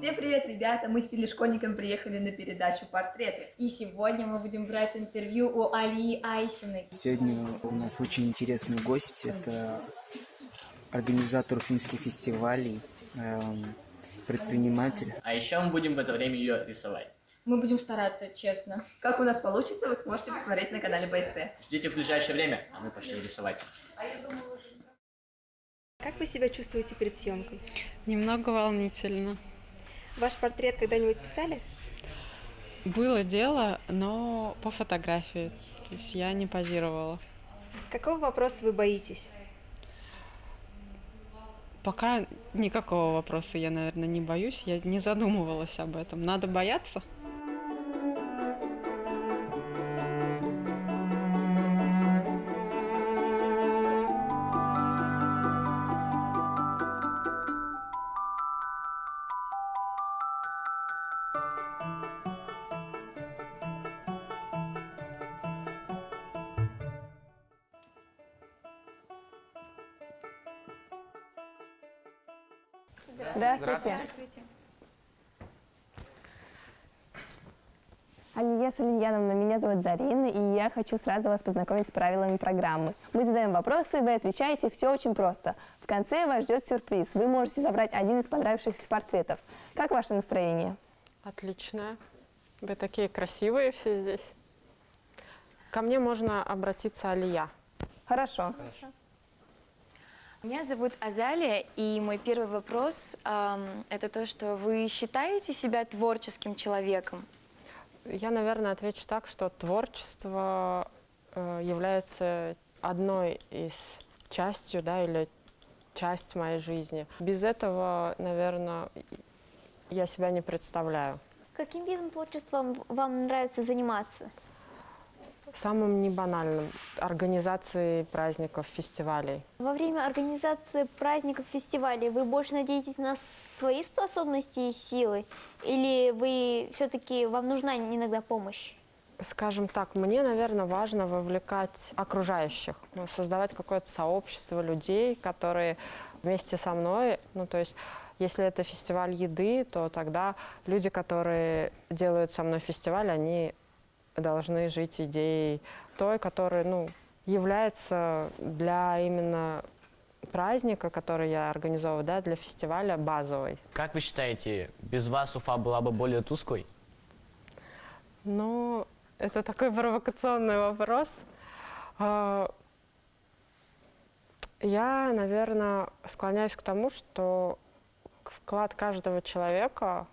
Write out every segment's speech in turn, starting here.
Всем привет, ребята! Мы с телешкольниками приехали на передачу «Портреты». И сегодня мы будем брать интервью у Алии Айсиной. Сегодня у нас очень интересный гость. Это организатор уфимских фестивалей, предприниматель. А еще мы будем в это время ее рисовать. Мы будем стараться, честно. Как у нас получится, вы сможете посмотреть на канале БСТ. Ждите в ближайшее время, а мы пошли рисовать. Как вы себя чувствуете перед съемкой? Немного волнительно. Ваш портрет когда-нибудь писали? Было дело, но по фотографии. То есть я не позировала. Какого вопроса вы боитесь? Пока никакого вопроса я, наверное, не боюсь. Я не задумывалась об этом. Надо бояться? Здравствуйте. Алия Салимьяновна, меня зовут Зарина, и я хочу сразу вас познакомить с правилами программы. Мы задаем вопросы, вы отвечаете, все очень просто. В конце вас ждет сюрприз. Вы можете забрать один из понравившихся портретов. Как ваше настроение? Отлично. Вы такие красивые все здесь. Ко мне можно обратиться Алия. Хорошо. Меня зовут Азалия, и мой первый вопрос это то, что вы считаете себя творческим человеком? Я, наверное, отвечу так, что творчество является одной из частью, да, или часть моей жизни. Без этого, наверное, я себя не представляю. Каким видом творчества вам нравится заниматься? Самым небанальным – организацией праздников, фестивалей. Во время организации праздников, фестивалей вы больше надеетесь на свои способности и силы? Или вы все-таки, вам нужна иногда помощь? Скажем так, мне, наверное, важно вовлекать окружающих, создавать какое-то сообщество людей, которые вместе со мной, ну, то есть, если это фестиваль еды, то тогда люди, которые делают со мной фестиваль, они должны жить идеей той, которая, ну, является для именно праздника, который я организовываю, да, для фестиваля базовой. Как вы считаете, без вас Уфа была бы более тусклой? Ну, это такой провокационный вопрос. Я, наверное, склоняюсь к тому, что вклад каждого человека,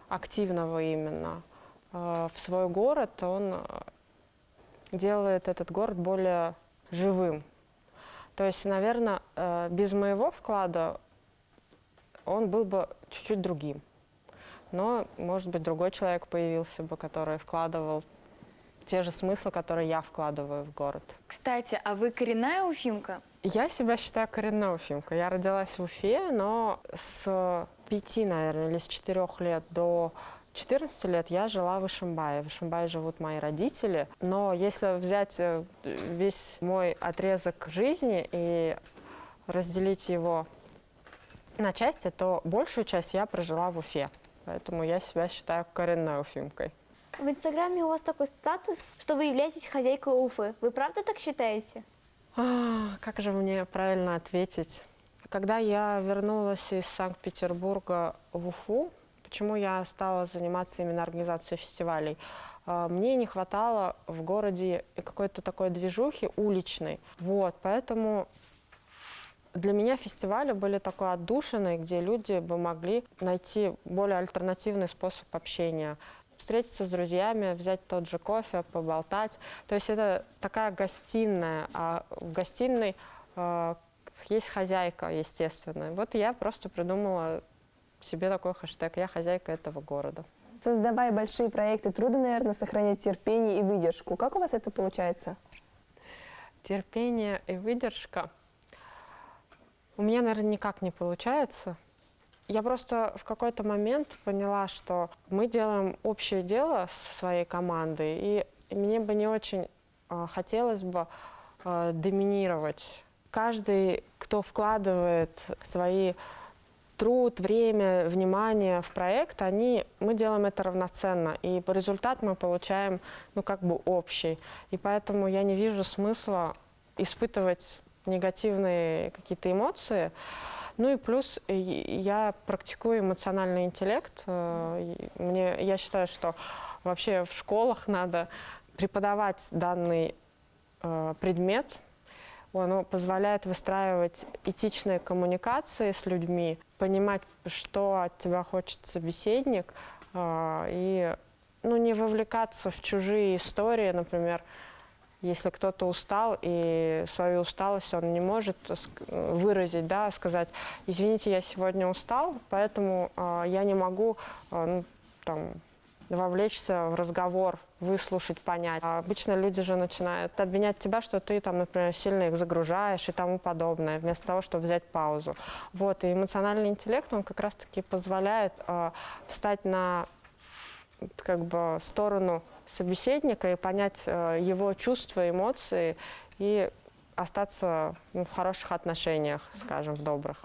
активного именно, в свой город, он делает этот город более живым. То есть, наверное, без моего вклада он был бы чуть-чуть другим. Но, может быть, другой человек появился бы, который вкладывал те же смыслы, которые я вкладываю в город. Кстати, а вы коренная уфимка? Я себя считаю коренной уфимкой. Я родилась в Уфе, но с 5, наверное, или с 4 лет до 14 лет я жила в Ишимбае. В Ишимбае живут мои родители. Но если взять весь мой отрезок жизни и разделить его на части, то большую часть я прожила в Уфе. Поэтому я себя считаю коренной уфимкой. В Инстаграме у вас такой статус, что вы являетесь хозяйкой Уфы. Вы правда так считаете? Как же мне правильно ответить? Когда я вернулась из Санкт-Петербурга в Уфу, почему я стала заниматься именно организацией фестивалей? Мне не хватало в городе какой-то такой движухи уличной. Вот, поэтому для меня фестивали были такой отдушиной, где люди бы могли найти более альтернативный способ общения. Встретиться с друзьями, взять тот же кофе, поболтать. То есть это такая гостиная, а в гостиной есть хозяйка, естественно. Вот я просто придумала себе такой хэштег «Я хозяйка этого города». Создавая большие проекты, трудно, наверное, сохранять терпение и выдержку. Как у вас это получается? Терпение и выдержка у меня, наверное, никак не получается. Я просто в какой-то момент поняла, что мы делаем общее дело со своей командой, и мне бы не очень хотелось бы доминировать. Каждый, кто вкладывает свои труд, время, внимание в проект, мы делаем это равноценно, и результат мы получаем, ну, как бы общий. И поэтому я не вижу смысла испытывать негативные какие-то эмоции. Ну и плюс я практикую эмоциональный интеллект. Я считаю, что вообще в школах надо преподавать данный предмет. Оно позволяет выстраивать этичные коммуникации с людьми, понимать, что от тебя хочет собеседник, и не вовлекаться в чужие истории, например, если кто-то устал и свою усталость он не может выразить, да, сказать: извините, я сегодня устал, поэтому я не могу вовлечься в разговор, выслушать, понять. А обычно люди же начинают обвинять тебя, что ты, например, сильно их загружаешь и тому подобное, вместо того, чтобы взять паузу. Вот, и эмоциональный интеллект, он как раз-таки позволяет встать на сторону собеседника и понять его чувства, эмоции и остаться в хороших отношениях, скажем, в добрых.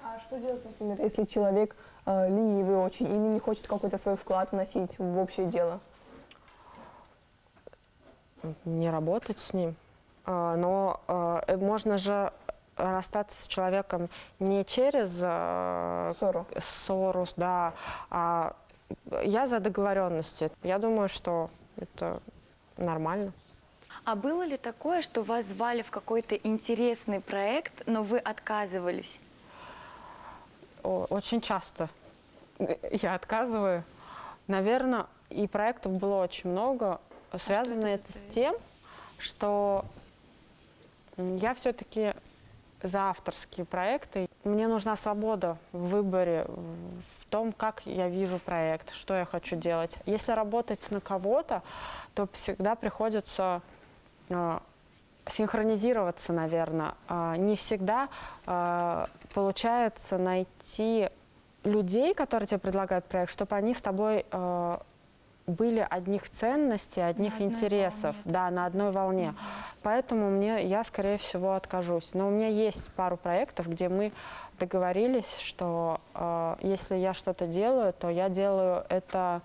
А что делать, например, если человек ленивый очень или не хочет какой-то свой вклад вносить в общее дело? Не работать с ним. Но можно же расстаться с человеком не через ссору, да, а я за договоренности. Я думаю, что это нормально. А было ли такое, что вас звали в какой-то интересный проект, но вы отказывались? Очень часто я отказываю. Наверное, и проектов было очень много. Связано это с тем, что я все-таки за авторские проекты. Мне нужна свобода в выборе, в том, как я вижу проект, что я хочу делать. Если работать на кого-то, то всегда приходится синхронизироваться, наверное. Не всегда получается найти людей, которые тебе предлагают проект, чтобы они с тобой были одних ценностей, одних интересов, да, на одной волне. Поэтому я, скорее всего, откажусь. Но у меня есть пару проектов, где мы договорились, что если я что-то делаю, то я делаю это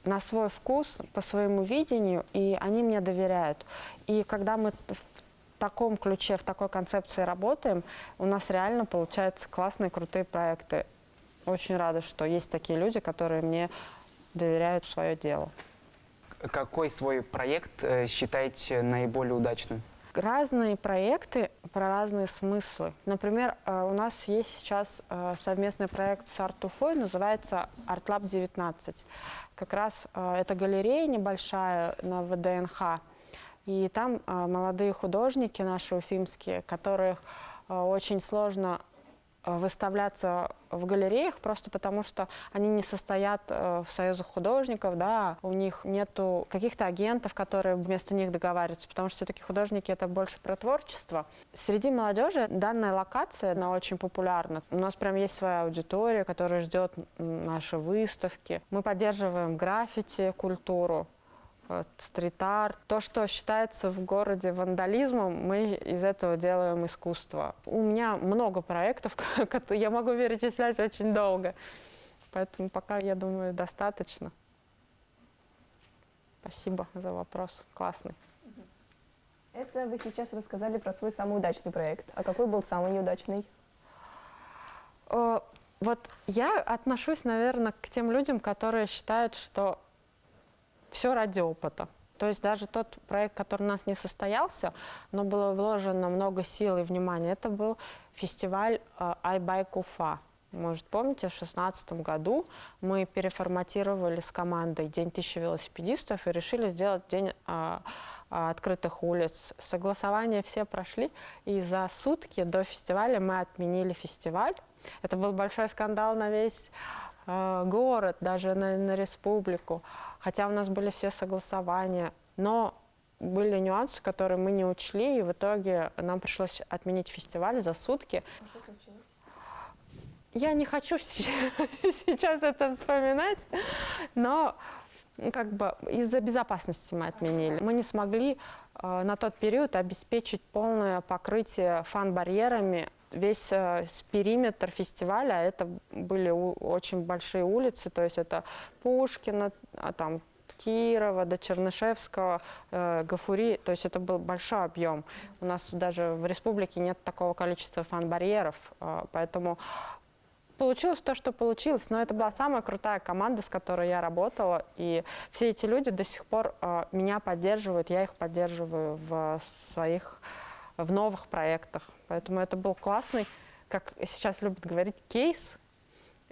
на свой вкус, по своему видению, и они мне доверяют. И когда мы в таком ключе, в такой концепции работаем, у нас реально получаются классные, крутые проекты. Очень рада, что есть такие люди, которые мне доверяют свое дело. Какой свой проект считаете наиболее удачным? Разные проекты про разные смыслы. Например, у нас есть сейчас совместный проект с Арт-Уфой, называется «Артлаб 19». Как раз это галерея небольшая на ВДНХ. И там молодые художники наши уфимские, которых очень сложно выставляться в галереях, просто потому что они не состоят в союзах художников, да, у них нету каких-то агентов, которые вместо них договариваются, потому что все-таки художники — это больше про творчество. Среди молодежи данная локация, она очень популярна. У нас прям есть своя аудитория, которая ждет наши выставки. Мы поддерживаем граффити, культуру, стрит-арт. То, что считается в городе вандализмом, мы из этого делаем искусство. У меня много проектов, которые я могу перечислять очень долго. Поэтому пока, я думаю, достаточно. Спасибо за вопрос. Классный. Это вы сейчас рассказали про свой самый удачный проект. А какой был самый неудачный? Вот я отношусь, наверное, к тем людям, которые считают, что все ради опыта. То есть даже тот проект, который у нас не состоялся, но было вложено много сил и внимания, это был фестиваль iBike Уфа. Может, помните, в 2016 году мы переформатировали с командой День 1000 велосипедистов и решили сделать День открытых улиц. Согласования все прошли, и за сутки до фестиваля мы отменили фестиваль. Это был большой скандал на весь город, даже на республику. Хотя у нас были все согласования, но были нюансы, которые мы не учли, и в итоге нам пришлось отменить фестиваль за сутки. А что случилось? Я не хочу сейчас это вспоминать, но из-за безопасности мы отменили. Мы не смогли на тот период обеспечить полное покрытие фан-барьерами весь периметр фестиваля, это были очень большие улицы, то есть это Пушкина, там Кирова, до Чернышевского, Гафури, то есть это был большой объем. У нас даже в республике нет такого количества фан-барьеров, поэтому получилось то, что получилось, но это была самая крутая команда, с которой я работала, и все эти люди до сих пор меня поддерживают, я их поддерживаю в новых проектах. Поэтому это был классный, как сейчас любят говорить, кейс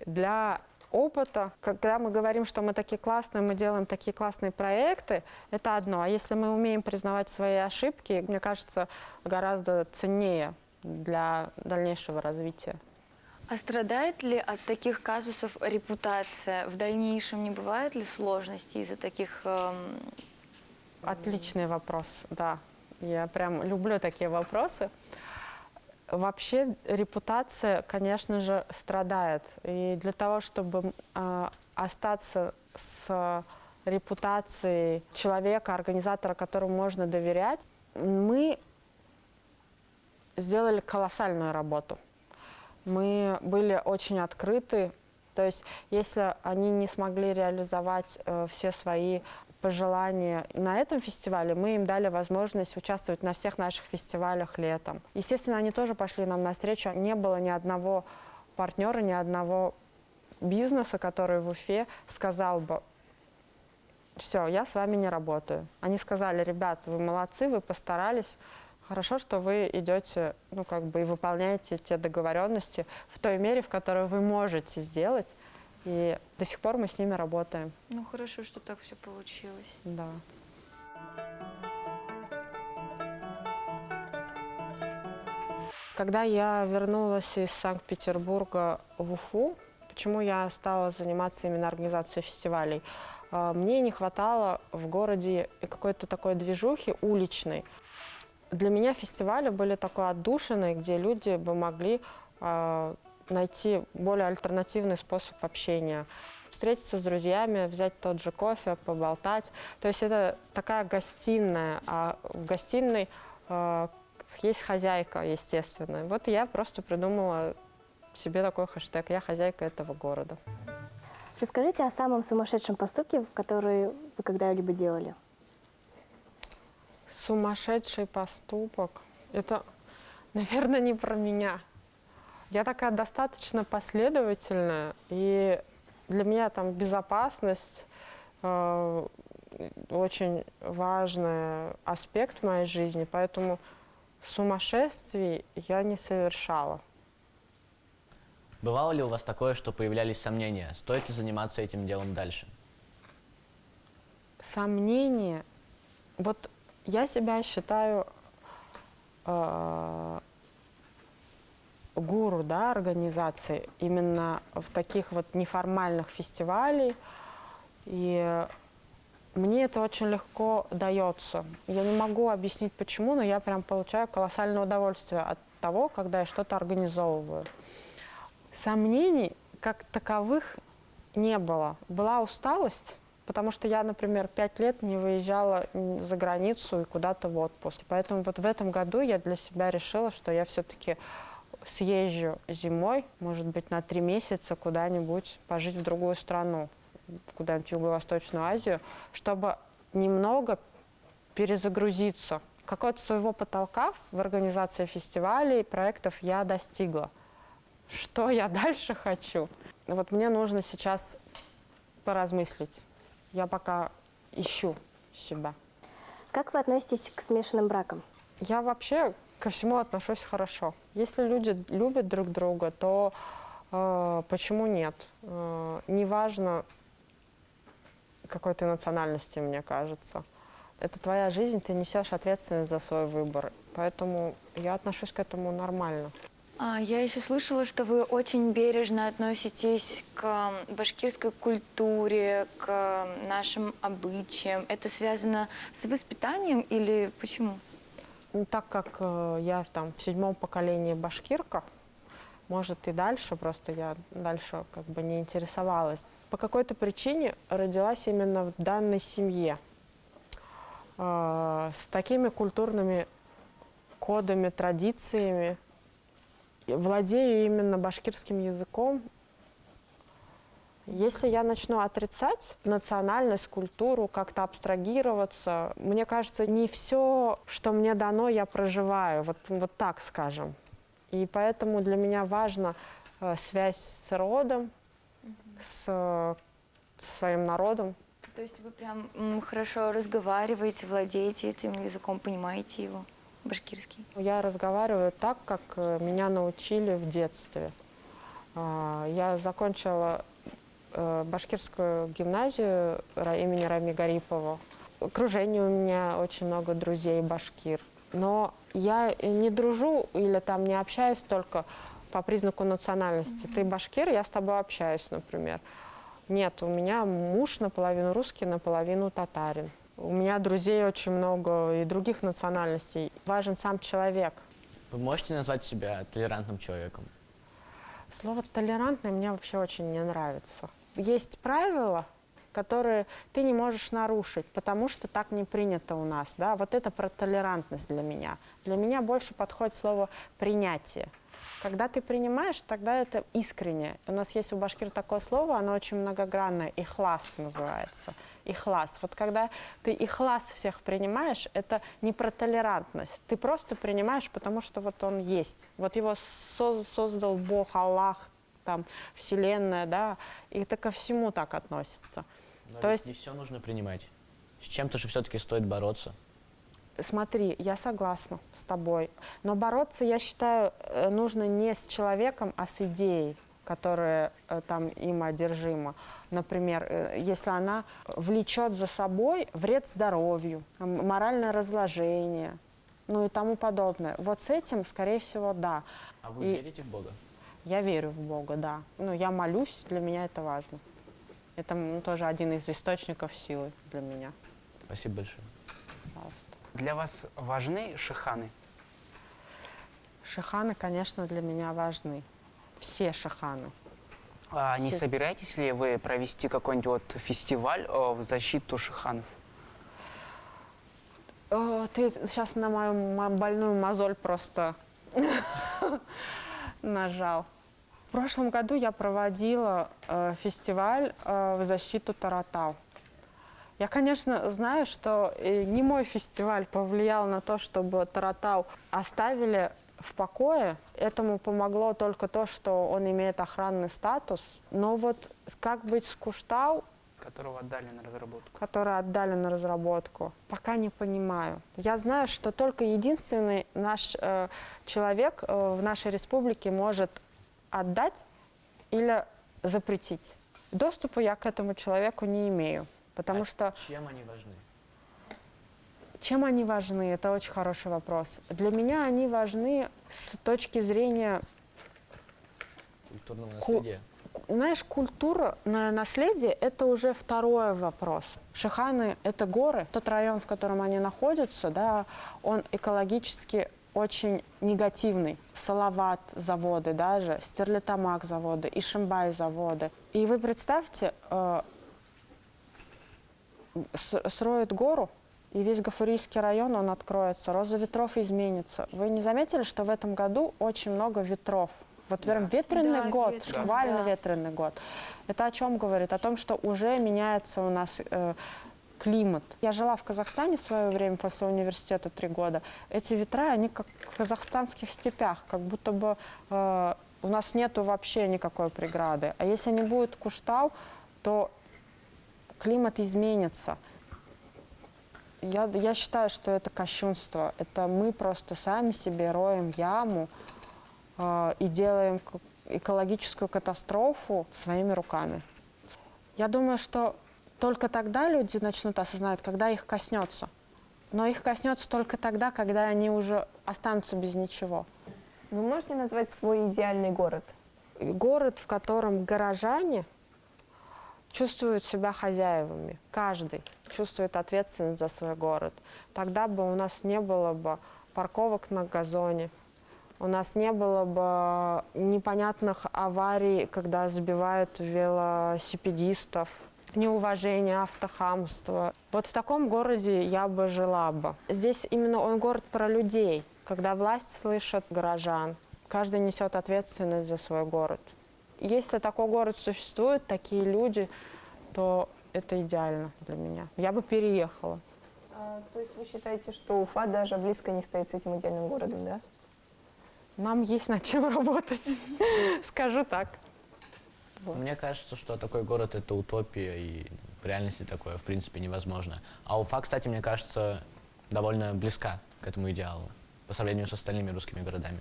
для опыта. Когда мы говорим, что мы такие классные, мы делаем такие классные проекты, это одно. А если мы умеем признавать свои ошибки, мне кажется, гораздо ценнее для дальнейшего развития. А страдает ли от таких казусов репутация? В дальнейшем не бывает ли сложностей из-за таких... Отличный вопрос, да. Я прям люблю такие вопросы. Вообще репутация, конечно же, страдает. И для того, чтобы остаться с репутацией человека, организатора, которому можно доверять, мы сделали колоссальную работу. Мы были очень открыты. То есть, если они не смогли реализовать все свои пожелания на этом фестивале, мы им дали возможность участвовать на всех наших фестивалях летом. Естественно, они тоже пошли нам навстречу. Не было ни одного партнера, ни одного бизнеса, который в Уфе сказал бы: все, я с вами не работаю. Они сказали: ребят, вы молодцы, вы постарались, хорошо, что вы идете, ну, как бы, и выполняете те договоренности в той мере, в которой вы можете сделать. И до сих пор мы с ними работаем. Ну, хорошо, что так все получилось. Да. Когда я вернулась из Санкт-Петербурга в Уфу, почему я стала заниматься именно организацией фестивалей? Мне не хватало в городе какой-то такой движухи уличной. Для меня фестивали были такой отдушиной, где люди бы могли найти более альтернативный способ общения. Встретиться с друзьями, взять тот же кофе, поболтать. То есть это такая гостиная, а в гостиной есть хозяйка, естественно. Вот я просто придумала себе такой хэштег: «Я хозяйка этого города». Расскажите о самом сумасшедшем поступке, который вы когда-либо делали. Сумасшедший поступок. Это, наверное, не про меня. Я такая достаточно последовательная, и для меня там безопасность очень важный аспект в моей жизни, поэтому сумасшествий я не совершала. Бывало ли у вас такое, что появлялись сомнения, стоит ли заниматься этим делом дальше? Сомнения? Вот я себя считаю гуру, да, организации именно в таких вот неформальных фестивалях, и мне это очень легко дается. Я не могу объяснить почему, но я прям получаю колоссальное удовольствие от того, когда я что-то организовываю. Сомнений как таковых не было. Была усталость, потому что я, например, 5 лет не выезжала за границу и куда-то в отпуск. Поэтому вот в этом году я для себя решила, что я все-таки съезжу зимой, может быть, на 3 месяца куда-нибудь пожить в другую страну, куда-нибудь в Юго-Восточную Азию, чтобы немного перезагрузиться. Какого-то своего потолка в организации фестивалей, проектов я достигла. Что я дальше хочу? Вот мне нужно сейчас поразмыслить. Я пока ищу себя. Как вы относитесь к смешанным бракам? Я вообще ко всему отношусь хорошо. Если люди любят друг друга, то почему нет? Неважно, какой ты национальности, мне кажется. Это твоя жизнь, ты несешь ответственность за свой выбор. Поэтому я отношусь к этому нормально. Я еще слышала, что вы очень бережно относитесь к башкирской культуре, к нашим обычаям. Это связано с воспитанием или почему? Так как я там в 7-м поколении башкирка, может и дальше, просто я дальше как бы не интересовалась. По какой-то причине родилась именно в данной семье с такими культурными кодами, традициями. владею именно башкирским языком. Если я начну отрицать национальность, культуру, как-то абстрагироваться, мне кажется, не все, что мне дано, я проживаю, вот так скажем. И поэтому для меня важна связь с родом, со своим народом. То есть вы прям хорошо разговариваете, владеете этим языком, понимаете его, башкирский? Я разговариваю так, как меня научили в детстве. Я закончила башкирскую гимназию имени Рами Гарипова. В окружении у меня очень много друзей башкир. Но я не дружу или там не общаюсь только по признаку национальности. Ты башкир, я с тобой общаюсь, например. Нет, у меня муж наполовину русский, наполовину татарин. У меня друзей очень много и других национальностей. Важен сам человек. Вы можете назвать себя толерантным человеком? Слово «толерантный» мне вообще очень не нравится. Есть правила, которые ты не можешь нарушить, потому что так не принято у нас. Да? Вот это про толерантность для меня. Для меня больше подходит слово «принятие». Когда ты принимаешь, тогда это искренне. У нас есть у башкир такое слово, оно очень многогранное, ихлас называется. Ихлас. Вот когда ты ихлас всех принимаешь, это не про толерантность. Ты просто принимаешь, потому что вот он есть. Вот его создал Бог, Аллах, там, Вселенная, да, и это ко всему так относится. Но То есть не все нужно принимать. С чем-то же все-таки стоит бороться. Смотри, я согласна с тобой, но бороться, я считаю, нужно не с человеком, а с идеей, которая там им одержима. Например, если она влечет за собой вред здоровью, моральное разложение, ну и тому подобное. Вот с этим, скорее всего, да. А вы верите в Бога? Я верю в Бога, да. Ну, я молюсь, для меня это важно. Это тоже один из источников силы для меня. Спасибо большое. Пожалуйста. Для вас важны шиханы? Шиханы, конечно, для меня важны. Все шиханы. А не собираетесь ли вы провести какой-нибудь вот фестиваль в защиту шиханов? Ты сейчас на мою больную мозоль просто нажал. В прошлом году я проводила фестиваль в защиту Таратау. Я, конечно, знаю, что не мой фестиваль повлиял на то, чтобы Таратау оставили в покое. Этому помогло только то, что он имеет охранный статус. Но вот как быть с Куштау, Которого отдали на разработку. который отдали на разработку, пока не понимаю. Я знаю, что только единственный наш человек в нашей республике может отдать или запретить. Доступа я к этому человеку не имею. Потому что Чем они важны? чем они важны? Это очень хороший вопрос. Для меня они важны с точки зрения, Культурного наследия? знаешь, культурное наследие – это уже второй вопрос. Шиханы – это горы. Тот район, в котором они находятся, да, он экологически очень негативный. Салават заводы даже, Стерлитамак заводы, Ишимбай заводы. И вы представьте, строят гору, и весь Гафурийский район, он откроется, роза ветров изменится. Вы не заметили, что в этом году очень много ветров? Вот ветреный год, шквально ветреный год. Это о чем говорит? О том, что уже меняется у нас климат. Я жила в Казахстане в свое время после университета 3 года. Эти ветра, они как в казахстанских степях, как будто бы у нас нету вообще никакой преграды. А если не будет Куштау, то климат изменится. Я считаю, что это кощунство. Это мы просто сами себе роем яму и делаем экологическую катастрофу своими руками. Я думаю, что только тогда люди начнут осознавать, когда их коснется. Но их коснется только тогда, когда они уже останутся без ничего. Вы можете назвать свой идеальный город? Город, в котором горожане чувствуют себя хозяевами. Каждый чувствует ответственность за свой город. Тогда бы у нас не было бы парковок на газоне, у нас не было бы непонятных аварий, когда сбивают велосипедистов, неуважения, автохамства. Вот в таком городе я бы жила бы. Здесь именно он город про людей, когда власть слышит горожан, каждый несет ответственность за свой город. Если такой город существует, такие люди, то это идеально для меня. Я бы переехала. То есть вы считаете, что Уфа даже близко не стоит с этим идеальным городом, да? Нам есть над чем работать, скажу так. Мне кажется, что такой город — это утопия, и в реальности такое, в принципе, невозможно. А Уфа, кстати, мне кажется, довольно близка к этому идеалу по сравнению с остальными русскими городами.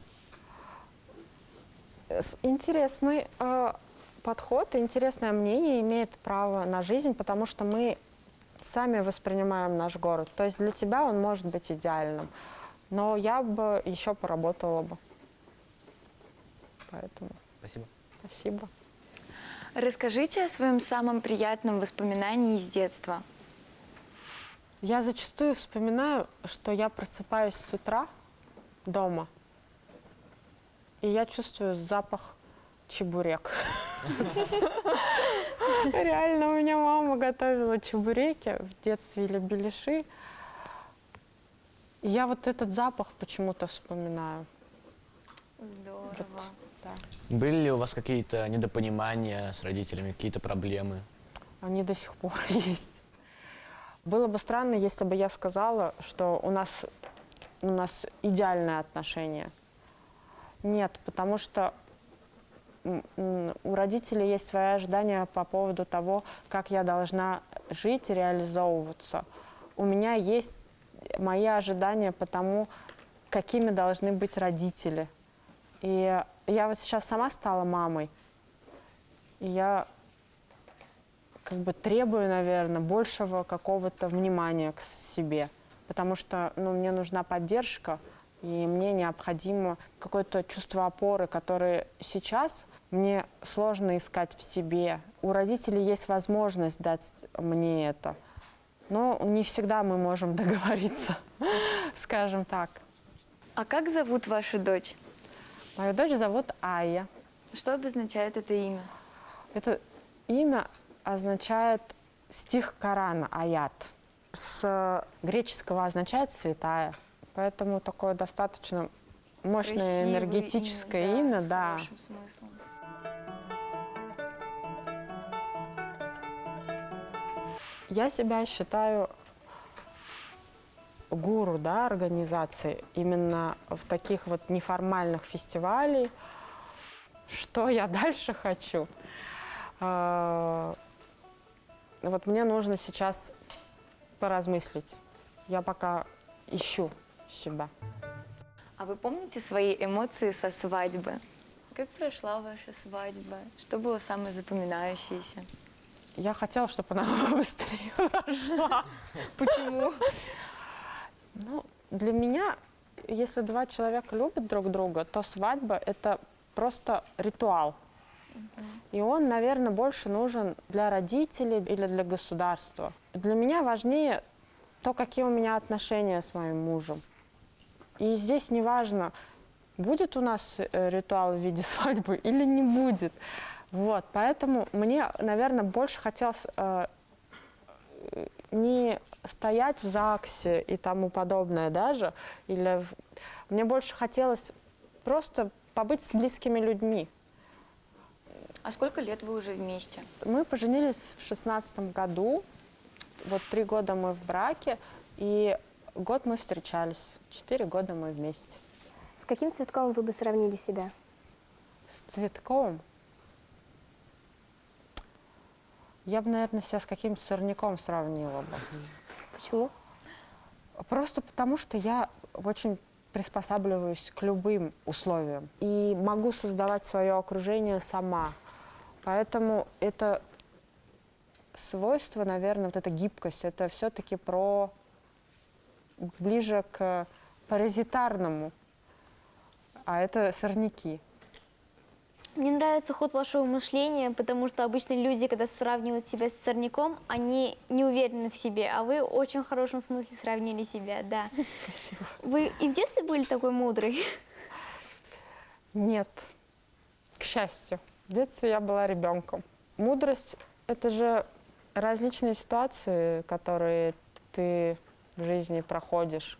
Интересный подход, интересное мнение имеет право на жизнь, потому что мы сами воспринимаем наш город. То есть для тебя он может быть идеальным, но я бы еще поработала бы. Поэтому Спасибо. спасибо. Расскажите о своем самом приятном воспоминании из детства. Я зачастую вспоминаю, что я просыпаюсь с утра дома, и я чувствую запах чебурек. Реально, у меня мама готовила чебуреки в детстве или беляши. И я вот этот запах почему-то вспоминаю. Здорово. Да. Были ли у вас какие-то недопонимания с родителями, какие-то проблемы? Они до сих пор есть. Было бы странно, если бы я сказала, что у нас идеальные отношения. Нет, потому что у родителей есть свои ожидания по поводу того, как я должна жить и реализовываться. У меня есть мои ожидания по тому, какими должны быть родители. И я вот сейчас сама стала мамой, и я как бы требую, наверное, большего какого-то внимания к себе, потому что мне нужна поддержка, и мне необходимо какое-то чувство опоры, которое сейчас мне сложно искать в себе. У родителей есть возможность дать мне это, но не всегда мы можем договориться, скажем так. А как зовут вашу дочь? Мою дочь зовут Айя. Что обозначает это имя? Это имя означает стих Корана, аят. С греческого означает «святая». Поэтому такое достаточно мощное Красивое энергетическое имя, с да. хорошим смыслом. Я себя считаю гуру, да, организации именно в таких вот неформальных фестивалях. Что я дальше хочу? Вот мне нужно сейчас поразмыслить. Я пока ищу себя. А вы помните свои эмоции со свадьбы? Как прошла ваша свадьба? Что было самое запоминающееся? Я хотела, чтобы она быстрее прошла. Почему? Для меня, если два человека любят друг друга, то свадьба – это просто ритуал. И он, наверное, больше нужен для родителей или для государства. Для меня важнее то, какие у меня отношения с моим мужем. И здесь не важно, будет у нас ритуал в виде свадьбы или не будет. Вот, поэтому мне, наверное, больше хотелось не стоять в ЗАГСе и тому подобное даже. Мне больше хотелось просто побыть с близкими людьми. А сколько лет вы уже вместе? Мы поженились в 2016 году. Вот 3 года мы в браке, и год мы встречались. 4 года мы вместе. С каким цветком вы бы сравнили себя? С цветком? Я бы, наверное, себя с каким-то сорняком сравнила бы. Почему? Просто потому, что я очень приспосабливаюсь к любым условиям и могу создавать свое окружение сама. Поэтому это свойство, наверное, вот эта гибкость, это все-таки ближе к паразитарному, а это сорняки. Мне нравится ход вашего мышления, потому что обычно люди, когда сравнивают себя с сорняком, они не уверены в себе, а вы в очень хорошем смысле сравнили себя, да. Спасибо. Вы и в детстве были такой мудрой? Нет, к счастью. В детстве я была ребенком. Мудрость – это же различные ситуации, которые ты в жизни проходишь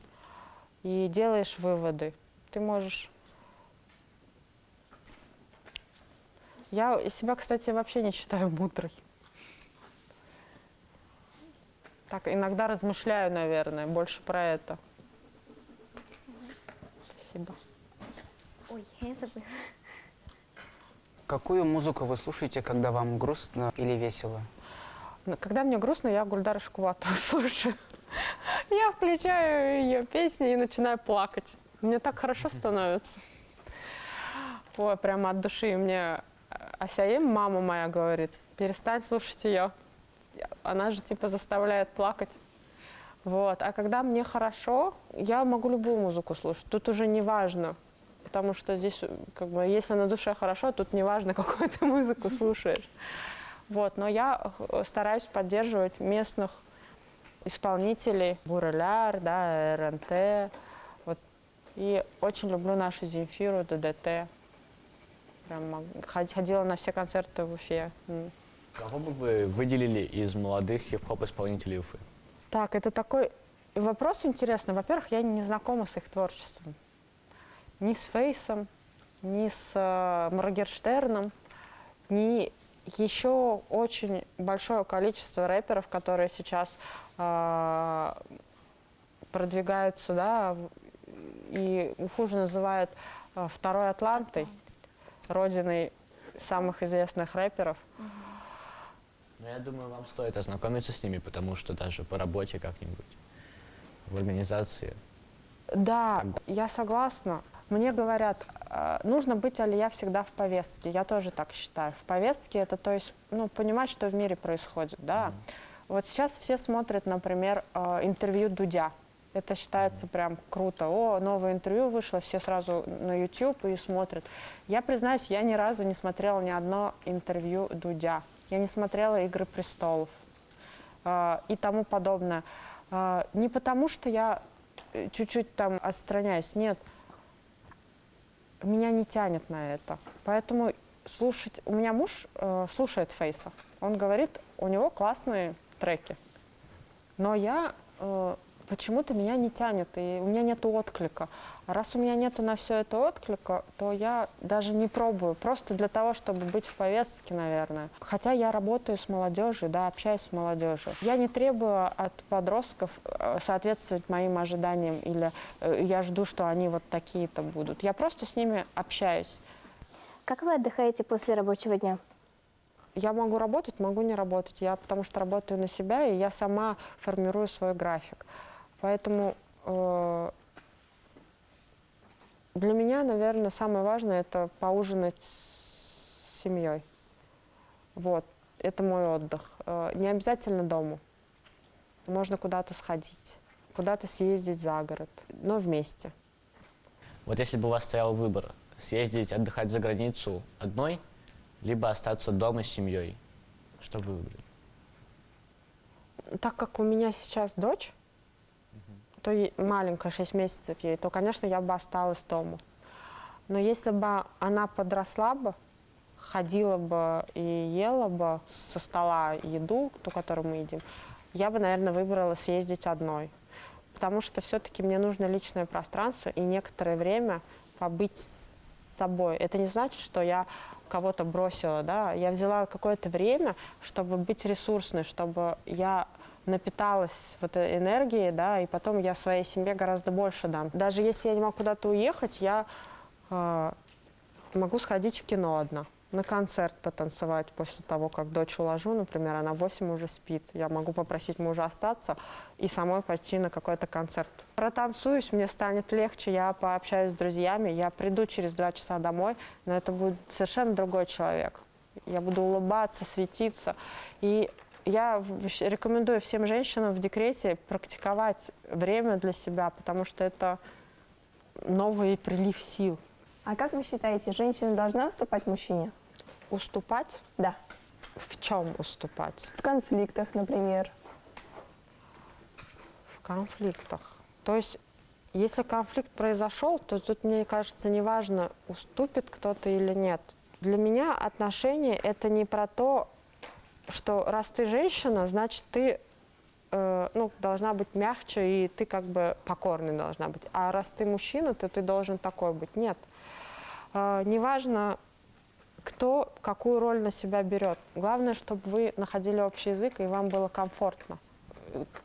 и делаешь выводы. Ты можешь Я себя, кстати, вообще не считаю мудрой. Так, иногда размышляю, наверное, больше про это. Спасибо. Ой, я забыла. Какую музыку вы слушаете, когда вам грустно или весело? Когда мне грустно, я Гульдара Шкуватову слушаю. Я включаю ее песни и начинаю плакать. Мне так хорошо становится. Ой, прямо от души. Мне Асяем, мама моя, говорит, перестань слушать ее. Она же типа заставляет плакать. Вот. А когда мне хорошо, я могу любую музыку слушать. Тут уже не важно. Потому что здесь, как бы, если на душе хорошо, тут не важно, какую ты музыку слушаешь. Вот. Но я стараюсь поддерживать местных исполнителей. Буреляр, да, РНТ. Вот. И очень люблю нашу Земфиру, ДДТ. Прям ходила на все концерты в Уфе. Кого бы вы выделили из молодых хип-хоп исполнителей Уфы? Так, это такой вопрос интересный. Во-первых, я не знакома с их творчеством. Ни с Фейсом, ни с Моргенштерном, ни еще очень большое количество рэперов, которые сейчас продвигаются, да, и Уфу же называют второй Атлантой, родиной самых известных рэперов. Ну, я думаю, вам стоит ознакомиться с ними, потому что даже по работе как-нибудь, в организации. Да, я согласна. Мне говорят, нужно быть алия всегда в повестке. Я тоже так считаю. В повестке это, то есть, ну, понимать, что в мире происходит, да. Вот сейчас все смотрят, например, интервью Дудя. Это считается прям круто. О, новое интервью вышло, все сразу на YouTube и смотрят. Я признаюсь, я ни разу не смотрела ни одно интервью Дудя. Я не смотрела «Игры престолов» и тому подобное. Не потому, что я чуть-чуть там отстраняюсь, нет. Меня не тянет на это. Поэтому слушать... У меня муж слушает Фейса. Он говорит, у него классные треки. Но я... почему-то меня не тянет, и у меня нет отклика. А раз у меня нету на все это отклика, то я даже не пробую, просто для того, чтобы быть в повестке, наверное. Хотя я работаю с молодежью, да, общаюсь с молодежью. Я не требую от подростков соответствовать моим ожиданиям, или я жду, что они вот такие-то будут. Я просто с ними общаюсь. Как вы отдыхаете после рабочего дня? Я могу работать, могу не работать. Я потому что работаю на себя, и я сама формирую свой график. Поэтому для меня, наверное, самое важное – это поужинать с семьей. Вот, это мой отдых. Не обязательно дома. Можно куда-то сходить, куда-то съездить за город, но вместе. Вот если бы у вас стоял выбор, съездить отдыхать за границу одной, либо остаться дома с семьей, что бы вы выбрали? Так как у меня сейчас дочь, то маленькая, 6 месяцев ей, то, конечно, я бы осталась дома. Но если бы она подросла бы, ходила бы и ела бы со стола еду, ту, которую мы едим, я бы, наверное, выбрала съездить одной. Потому что все-таки мне нужно личное пространство и некоторое время побыть с собой. Это не значит, что я кого-то бросила, да. Я взяла какое-то время, чтобы быть ресурсной, чтобы я напиталась вот этой энергией, да, и потом я своей семье гораздо больше дам. Даже если я не могу куда-то уехать, я могу сходить в кино одна, на концерт потанцевать после того, как дочь уложу, например, она в 8 уже спит. Я могу попросить мужа остаться и самой пойти на какой-то концерт. Протанцуюсь, мне станет легче, я пообщаюсь с друзьями, я приду через 2 часа домой, но это будет совершенно другой человек. Я буду улыбаться, светиться. И я рекомендую всем женщинам в декрете практиковать время для себя, потому что это новый прилив сил. А как вы считаете, женщина должна уступать мужчине? Уступать? Да. В чем уступать? В конфликтах, например. В конфликтах. То есть, если конфликт произошел, то тут, мне кажется, неважно, уступит кто-то или нет. Для меня отношения – это не про то, что раз ты женщина, значит, ты должна быть мягче, и ты как бы покорной должна быть. А раз ты мужчина, то ты должен такой быть. Нет. Неважно, кто какую роль на себя берет. Главное, чтобы вы находили общий язык и вам было комфортно.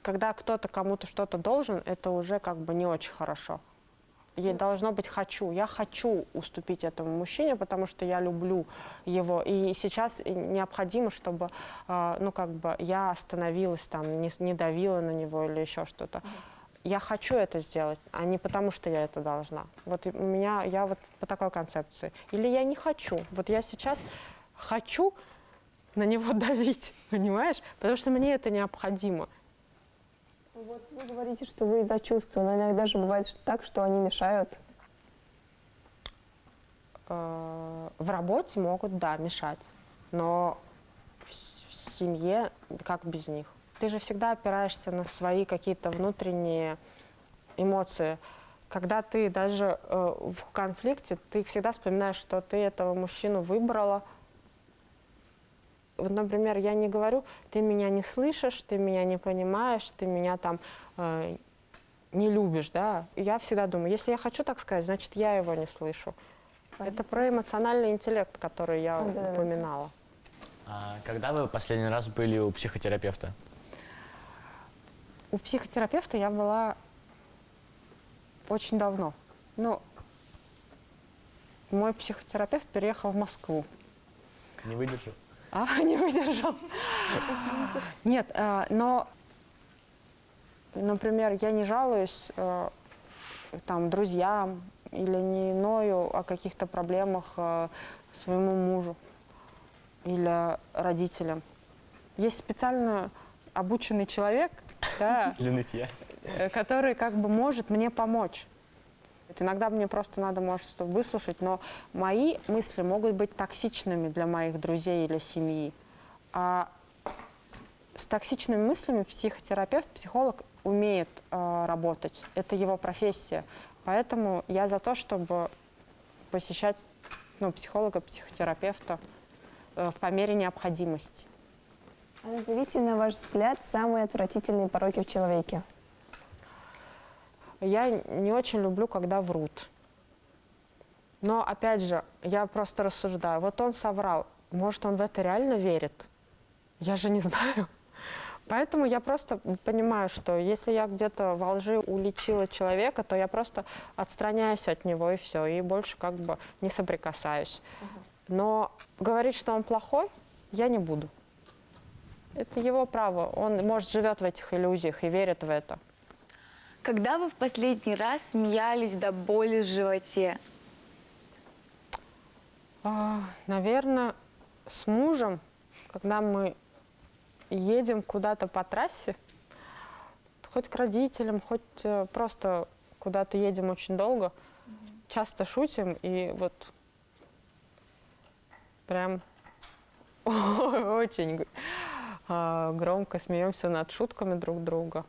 Когда кто-то кому-то что-то должен, это уже как бы не очень хорошо. Ей должно быть «хочу». Я хочу уступить этому мужчине, потому что я люблю его. И сейчас необходимо, чтобы ну, как бы я остановилась, там, не давила на него или еще что-то. Я хочу это сделать, а не потому, что я это должна. Вот у меня, я вот по такой концепции. Или я не хочу. Вот я сейчас хочу на него давить, понимаешь? Потому что мне это необходимо. Вот вы говорите, что вы из-за чувств, но иногда же бывает так, что они мешают. В работе могут, да, мешать, но в семье как без них? Ты же всегда опираешься на свои какие-то внутренние эмоции. Когда ты даже в конфликте, ты всегда вспоминаешь, что ты этого мужчину выбрала. Вот, например, я не говорю, ты меня не слышишь, ты меня не понимаешь, ты меня там не любишь, да. Я всегда думаю, если я хочу так сказать, значит, я его не слышу. Это про эмоциональный интеллект, который я упоминала. А когда вы последний раз были у психотерапевта? У психотерапевта я была очень давно. Но мой психотерапевт переехал в Москву. Не выдержал? Не выдержал. Нет, но, например, я не жалуюсь там, друзьям или не ною о каких-то проблемах своему мужу или родителям. Есть специально обученный человек, да, Для нытья. который как бы может мне помочь. Иногда мне просто надо, может, что выслушать, но мои мысли могут быть токсичными для моих друзей или семьи. А с токсичными мыслями психотерапевт, психолог умеет работать. Это его профессия. Поэтому я за то, чтобы посещать психолога, психотерапевта по мере необходимости. А назовите, на ваш взгляд, самые отвратительные пороки в человеке. Я не очень люблю, когда врут. Но, опять же, я просто рассуждаю. Вот он соврал. Может, он в это реально верит? Я же не знаю. Поэтому я просто понимаю, что если я где-то во лжи уличила человека, то я просто отстраняюсь от него и все, и больше как бы не соприкасаюсь. Но говорить, что он плохой, я не буду. Это его право. Он, может, живет в этих иллюзиях и верит в это. Когда вы в последний раз смеялись до боли в животе? Наверное, с мужем, когда мы едем куда-то по трассе, хоть к родителям, хоть просто куда-то едем очень долго, часто шутим и вот прям очень громко смеемся над шутками друг друга.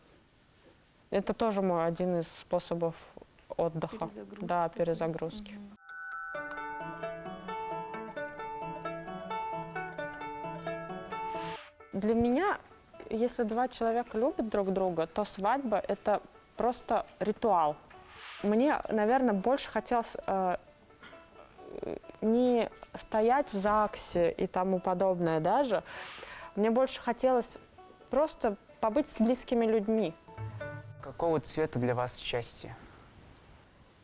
Это тоже мой один из способов отдыха. Да, перезагрузки. Для меня, если два человека любят друг друга, то свадьба – это просто ритуал. Мне, наверное, больше хотелось не стоять в ЗАГСе и тому подобное даже. Мне больше хотелось просто побыть с близкими людьми. Какого цвета для вас счастье?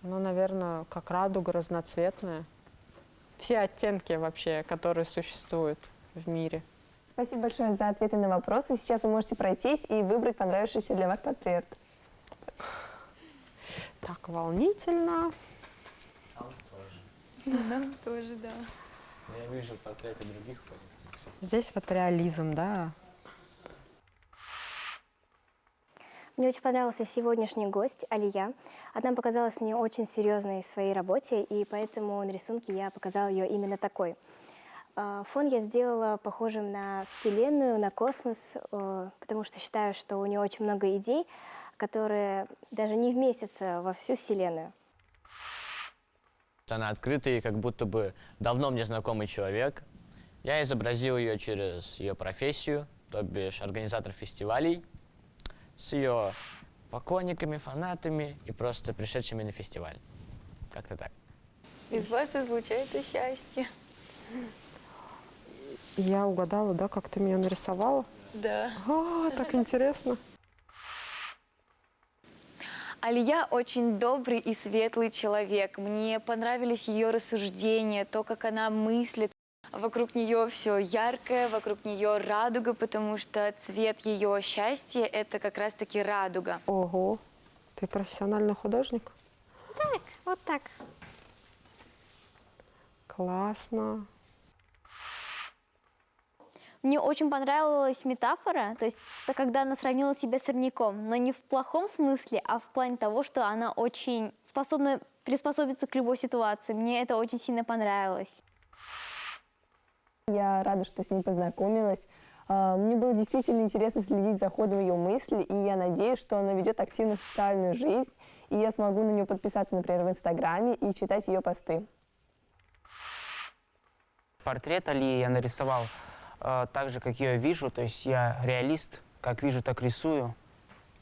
Ну, наверное, как радуга разноцветная. Все оттенки вообще, которые существуют в мире. Спасибо большое за ответы на вопросы. Сейчас вы можете пройтись и выбрать понравившийся для вас портрет. Так волнительно. Нам тоже, да. Я вижу портреты других. Здесь вот реализм, да. Мне очень понравился сегодняшний гость Алия. Она показалась мне очень серьезной в своей работе, и поэтому на рисунке я показала ее именно такой. Фон я сделала похожим на Вселенную, на космос, потому что считаю, что у нее очень много идей, которые даже не вместятся во всю Вселенную. Она открытый, как будто бы давно мне знакомый человек. Я изобразил ее через ее профессию, то бишь организатор фестивалей, с ее поклонниками, фанатами и просто пришедшими на фестиваль. Как-то так. Из вас излучается счастье. Я угадала, да, как ты меня нарисовала? Да. О, так интересно. Алия очень добрый и светлый человек. Мне понравились ее рассуждения, то, как она мыслит. Вокруг нее все яркое, вокруг нее радуга, потому что цвет ее счастья – это как раз-таки радуга. Ого, ты профессиональный художник? Так, вот так. Классно. Мне очень понравилась метафора, то есть это когда она сравнила себя с сорняком, но не в плохом смысле, а в плане того, что она очень способна приспособиться к любой ситуации. Мне это очень сильно понравилось. Я рада, что с ней познакомилась. Мне было действительно интересно следить за ходом ее мыслей, и я надеюсь, что она ведет активную социальную жизнь, и я смогу на нее подписаться, например, в Инстаграме и читать ее посты. Портрет Алии я нарисовал так же, как я ее вижу, то есть я реалист, как вижу, так рисую.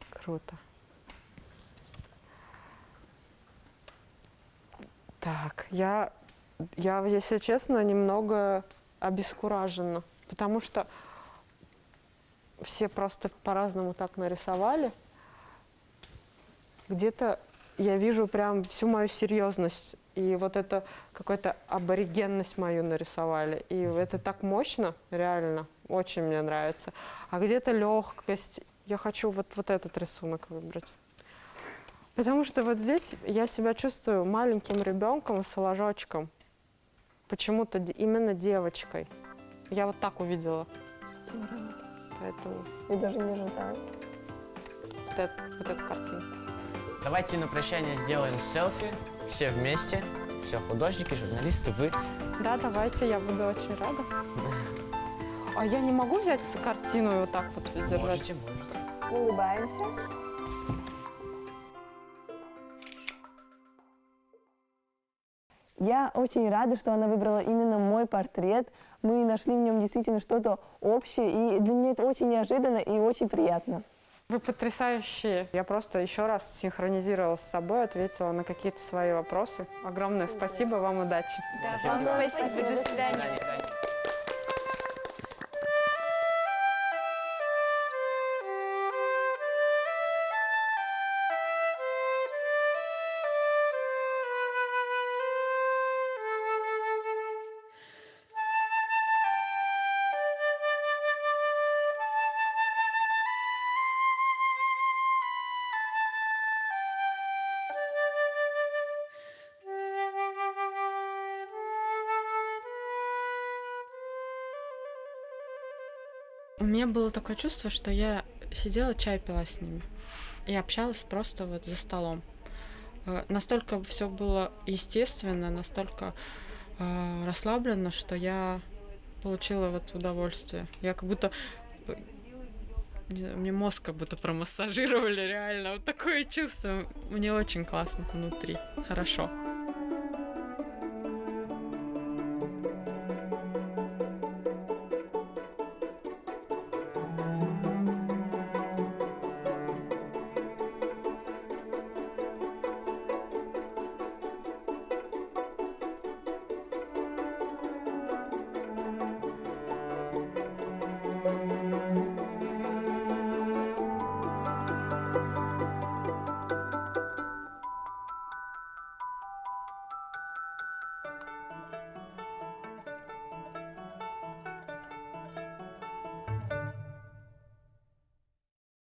Круто. Так, я, если честно, немного обескуражена, потому что все просто по-разному так нарисовали. Где-то я вижу прям всю мою серьезность, и вот это какую-то аборигенность мою нарисовали. И это так мощно, реально, очень мне нравится. А где-то легкость. Я хочу вот этот рисунок выбрать. Потому что вот здесь я себя чувствую маленьким ребенком с ложочком. Почему-то именно девочкой. Я вот так увидела. Поэтому Я даже не ожидала. вот эта картинка. Давайте на прощание сделаем селфи, все вместе, все художники, журналисты, вы. Да, давайте, я буду очень рада. А я не могу взять картину и вот так вот держать? Можете. Улыбаемся. Я очень рада, что она выбрала именно мой портрет. Мы нашли в нем действительно что-то общее, и для меня это очень неожиданно и очень приятно. Вы потрясающие. Я просто еще раз синхронизировала с собой, ответила на какие-то свои вопросы. Огромное спасибо, вам удачи. Да, вам спасибо, до свидания. У меня было такое чувство, что я сидела, чай пила с ними и общалась просто вот за столом. Настолько все было естественно, настолько расслабленно, что я получила вот удовольствие. Я как будто... Мне мозг как будто промассажировали реально. Вот такое чувство. Мне очень классно внутри. Хорошо.